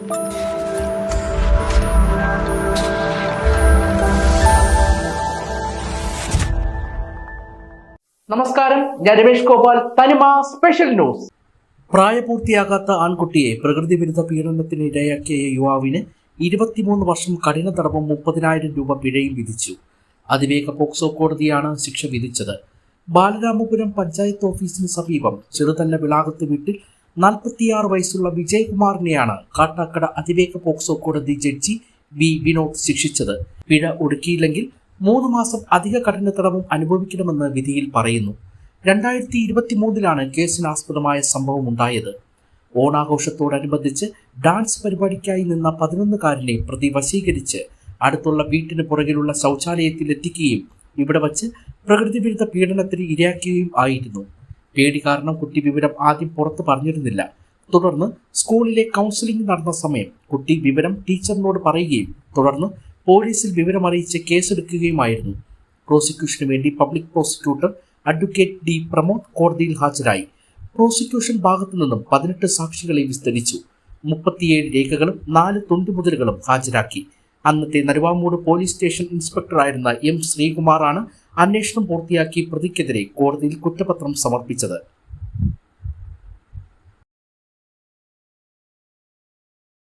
നമസ്കാരം, ഞാൻ രമേഷ് ഗോപാൽ. തനിമ സ്പെഷ്യൽ ന്യൂസ്. പ്രായപൂർത്തിയാകാത്ത ആൺകുട്ടിയെ പ്രകൃതി വിരുദ്ധ പീഡനത്തിന് ഇരയാക്കിയ യുവാവിന് 23 വർഷം കഠിന തടവും 30,000 രൂപ പിഴയും വിധിച്ചു. അതിവേഗ പോക്സോ കോടതിയാണ് ശിക്ഷ വിധിച്ചത്. ബാലരാമപുരം പഞ്ചായത്ത് ഓഫീസിന് സമീപം ചെറുതല്ല വിളാകത്ത് വീട്ടിൽ 46 വയസ്സുള്ള വിജയകുമാറിനെയാണ് കാട്ടാക്കട അതിവേഗ പോക്സോ കോടതി ജഡ്ജി വി വിനോദ് ശിക്ഷിച്ചത്. പിഴ ഒടുക്കിയില്ലെങ്കിൽ 3 മാസം അധിക കഠിന തടവും അനുഭവിക്കണമെന്ന് വിധിയിൽ പറയുന്നു. 2023 കേസിനാസ്പദമായ സംഭവം ഉണ്ടായത്. ഓണാഘോഷത്തോടനുബന്ധിച്ച് ഡാൻസ് പരിപാടിക്കായി നിന്ന 11-കാരനെ പ്രതി വശീകരിച്ച് അടുത്തുള്ള വീട്ടിന് പുറകിലുള്ള ശൗചാലയത്തിലെത്തിക്കുകയും ഇവിടെ വച്ച് പ്രകൃതി വിരുദ്ധ പീഡനത്തിന് ഇരയാക്കുകയും ആയിരുന്നു. പേടി കാരണം കുട്ടി വിവരം ആദ്യം പുറത്തു പറഞ്ഞിരുന്നില്ല. തുടർന്ന് സ്കൂളിലെ കൗൺസിലിംഗ് നടന്ന സമയം കുട്ടി വിവരം ടീച്ചറിനോട് പറയുകയും തുടർന്ന് പോലീസിൽ വിവരമറിയിച്ച് കേസെടുക്കുകയുമായിരുന്നു. പ്രോസിക്യൂഷന് വേണ്ടി public prosecutor advocate D Pramod കോടതിയിൽ ഹാജരായി. പ്രോസിക്യൂഷൻ ഭാഗത്തു നിന്നും 18 സാക്ഷികളെ വിസ്തരിച്ചു. 37 രേഖകളും 4 തുണ്ടുമുതലുകളും ഹാജരാക്കി. അന്നത്തെ നരുവാമൂട് പോലീസ് സ്റ്റേഷൻ ഇൻസ്പെക്ടറായിരുന്ന എം ശ്രീകുമാറാണ് അന്വേഷണം പൂർത്തിയാക്കി പ്രതിക്കെതിരെ കോടതിയിൽ കുറ്റപത്രം സമർപ്പിച്ചത്.